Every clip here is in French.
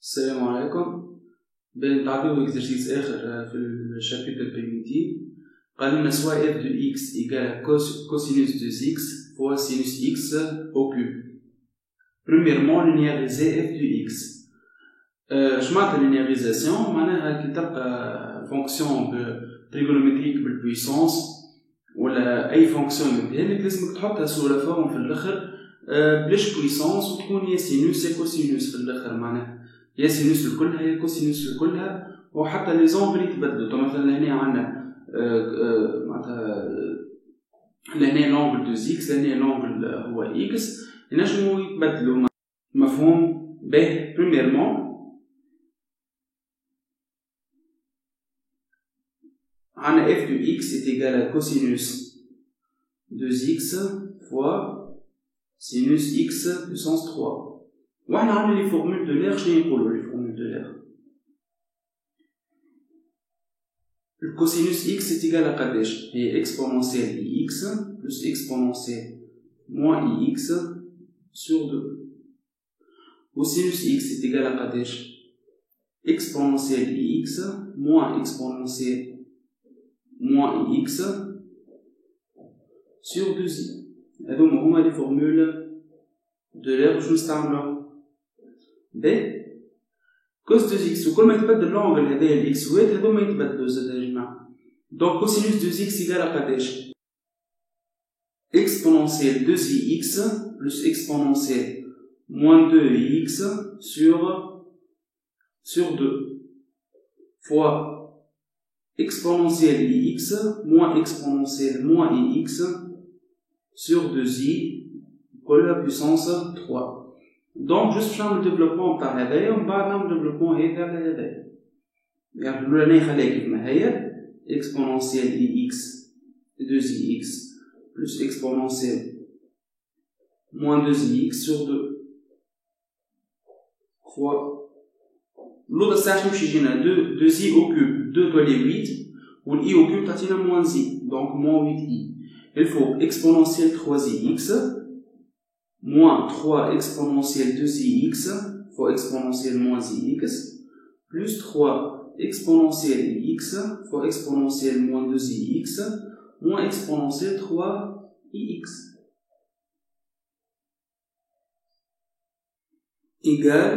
السلام عليكم. بنتعداو اكزرسيس اخر في الشابيتر بريميتيف. قال لنا سوا اف دو اكس ايكال كوسينوس دو اكس فوا سينوس اكس او كوب. بريميرمون لينياريزي اف دو اكس. اش معناتها لينياريزاسيون؟ معناها كي تلقى فونكسيون تريغونومتريك بالبويسونس ولا اي فونكسيون يديها لك لازمك تحطها سورة فورم في الاخر بلاش بويسونس وتكون يا سينوس يا كوسينوس في الاخر، معناها يا سينوس لكلها يا كوسينوس لكلها، وحتى لي زومبل يتبدلوا. مثلا هنا عندنا معناتها لهنا لونغل دو اكس، لهنا لونغل هو اكس، ينجموا يتبدلوا. مفهوم؟ باهي. بريميرمون عندنا f de x est égal à cosinus 2x fois sinus x puissance 3. وحنا عندنا les formules de l'air. شنو يقولوا les formules de l'air؟ le cosinus x est égal à قداش؟ هي exponentielle ix plus exponentielle moins ix sur 2. cosinus x est égal à قداش؟ exponentielle ix moins exponentielle moins ix sur 2i. هذوما هما لي فورمول دو l'air باش نستعملوهم. باهي. كوس 2x وكل ما يتبدل لونغل هذايا الاكسوات هذوما يتبدلوا زاد يا جماعه. دونك كوسينوس 2x ايكال قداش؟ exponentielle 2ix plus exponentielle moins 2ix sur 2 fois exponentielle ix moins exponentielle moins ix sur 2i égale la puissance 3. Donc juste باش نعمل ديفلوبمون تاع هذايا ومن بعد نعمل ديفلوبمون هذا على هذايا. يعني الأولانية نخليها كيما هي exponentielle ix 2ix plus exponentielle moins 2ix sur 2 fois l'autre ça نمشي يجينا 2i au cube 2 تولي 8 والi au cube تعطينا moins i donc moins 8i. Il faut exponentielle 3ix moins 3 exponentielle 2ix fois exponentielle moins ix plus 3 exponentielle ix fois exponentielle moins 2ix moins exponentielle 3ix égal.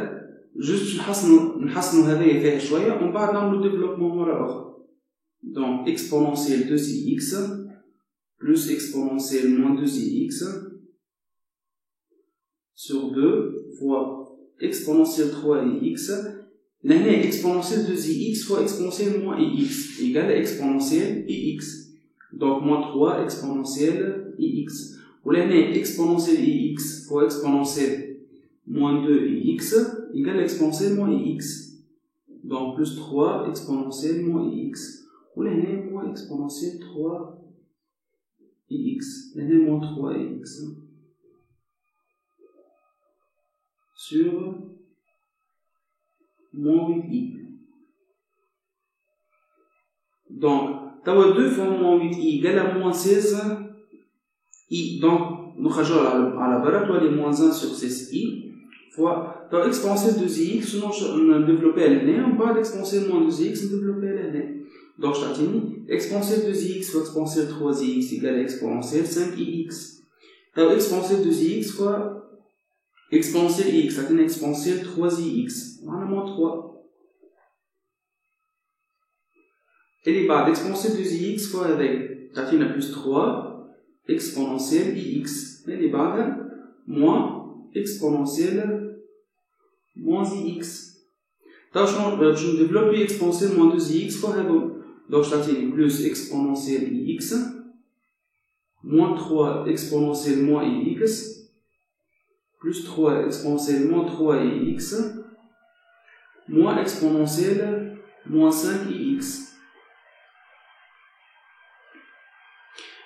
juste نحسنوا هذايا فيها شويه ومن بعد نعملوا ديفلوبمون مره اخرى. donc exponentielle 2ix plus exponentielle moins 2ix sur 2 fois exponentielle 3ix. لهنا exponentielle 2ix fois exponentielle moins ix égale exponentielle ix. donc moins 3 exponentielle ix. ولهنا exponentielle ix fois exponentielle moins 2ix égale exponentielle moins ix. donc plus 3 exponentielle moins ix. ولهنا moins exponentielle 3ix. لهنا moins 3ix sur moins 8i. donc توا 2 fois moins 8i égale à moins 16i. donc نخرجوها على برا تولي moins 1 sur 16i fois توا exponentielle 2ix نديفلوبيها لهنا ومن بعد exponentielle moins 2ix نديفلوبيها لهنا. donc تعطيني exponentielle 2ix fois exponentielle 3ix égale exponentielle 5ix. توا exponentielle 2ix fois exponentielle x تعطينا exponentielle 3ix معنا moins 3. اللي بعد exponentielle 2ix fois هذاك تعطينا plus 3 exponentielle ix. اللي بعدها moins exponentielle moins ix. توا شنو باش نديفلوبي exponentielle moins 2ix fois هذو. donc تعطيني plus exponentielle ix moins 3 exponentielle moins ix plus 3 exponentielle moins 3ix moins exponentielle moins 5ix.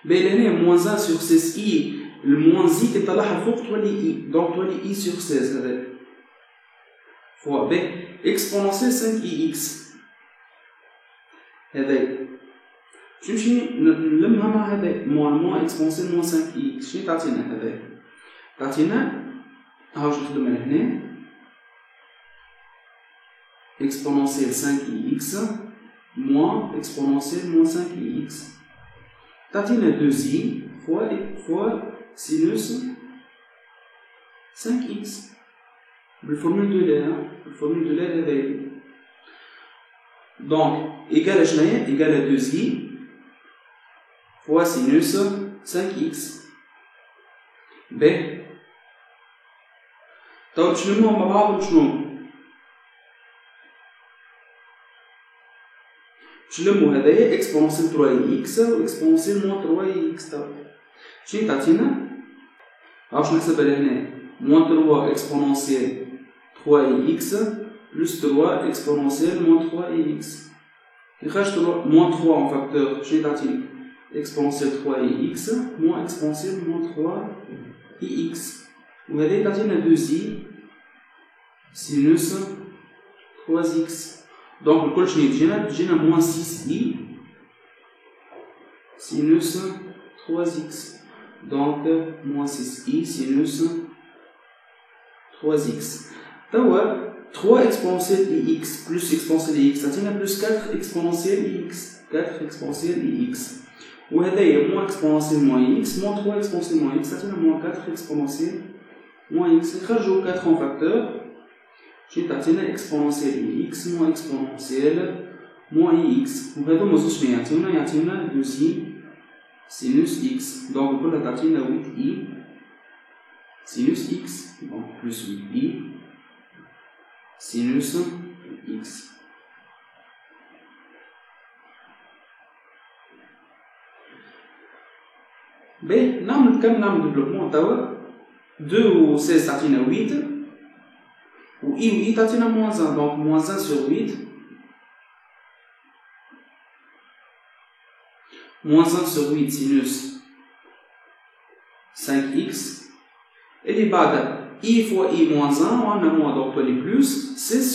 بين هنا moins 1 sur 16i الموان i كتطلعها فوق تولي i donc تولي i sur 16 هذا fois ب exponentielle 5ix. هذا باش نمشي نلمها مع هذا moins exponentielle moins 5ix. شنو تعطينا هذا؟ تعطينا هاوش نخدم من هنا exponentielle 5ix moins exponentielle moins 5ix. T'attends 2i fois sinus 5x. La formule de l'air est réelle. Donc, égal à Schneyer, égal à 2i fois sinus 5x. B. طيب شنو مع بعض وشنو؟ شنو هذايا اكسبونسيال 3x و اكسبونسيال موان 3x. شنو تعطينا؟ عرفت نحسبها لهنا موان 3 اكسبونسيال 3x plus 3 exponentielle moins 3x. Il reste moins 3 en facteur. J'ai daté exponentielle 3x moins exponentielle moins 3x. Vous avez daté la 2i sinus 3x. Donc le col j'ai moins 6i sinus 3x. Donc moins 6i sinus 3x. 3 exponentielle ix plus exponentielle ix, ça tient à plus 4 exponentielle ix. 4 exponentielle ix. Ou هذايا moins exponentielle moins x, moins 3 exponentielle moins x, ça tient à moins 4 exponentielle moins x. نخرجوا 4 en facteur. J'ai تعطينا exponentielle ix moins exponentielle moins ix. وهذو مازوش ما يعطيونا 2i sinus x. Donc الكل تعطينا 8i sinus x. Donc plus 8i sinus x. B, نعمل développement توا 2 و 16 تعطينا 8 و i و i تعطينا moins 1. Donc moins 1 sur 8 moins 1 sur 8 sinus 5x. Et les بعد i fois i moins 1, on a moins, donc on est plus 6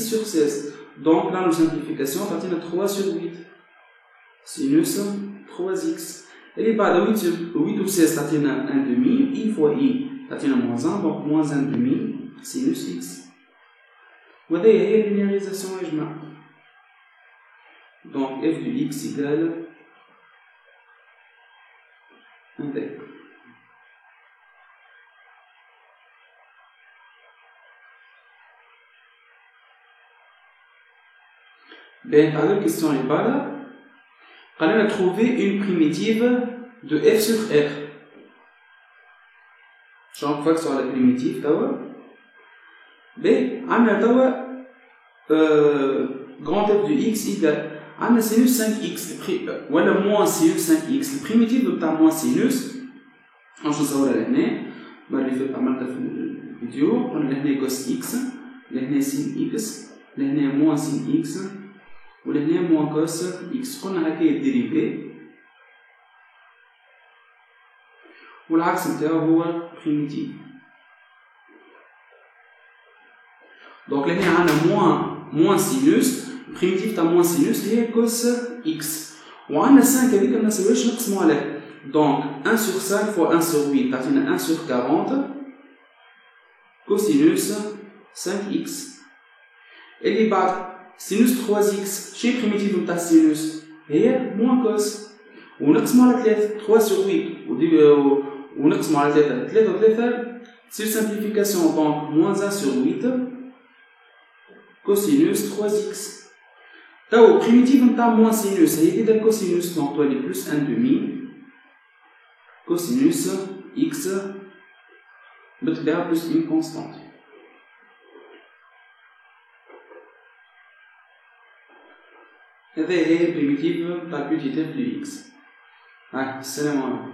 sur 16. Donc là, nos simplifications, on a 3 sur 8. Sinus 3x. Et les bas de 8 ou 16, on a 1 demi. I fois i, on a moins 1, donc moins 1 demi. Sinus x. Vous voyez, il y a une linéarisation éjma. Donc f de x égale 1 d. Bien, la question est pas là. On a trouvé une primitive de f sur r. Chaque fois que sur la primitive, B, on a grand f de x égale on a sinus 5x ou alors moins sinus 5x. La primitive de moins sinus, on va savoir la l'année. On va faire pas mal de vidéos. On a l'année cos x, l'année sin x, l'année moins sin x. ولهنا موان كوس إكس. قلنا هكا الديريفي والعكس نتاعو هو بريميتيف. دونك لهنا عندنا موان سينوس بريميتيف تاع موان سينوس اللي هي كوس إكس. وعندنا 5 هذيك منساوهاش نقسمو عليها. دونك 1 sur 5 fois 1 sur 8 تعطينا 1 sur 40 كوسينوس 5x. اللي بعد sinus 3x شي بريميتيف نتاع sinus هي موان كوس. ونقسمو على 3 3 sur 8 ونقسمو على 3 3 و 3 تصير simplification. donc moins 1 sur 8 cosinus 3x. تاو بريميتيف نتاع موان sinus هي كده cosinus. donc تولي plus 1 demi cosinus x بالطبيعة plus une constante. هذا هي البريميتيف تاع بيتي تاع x. السلام عليكم.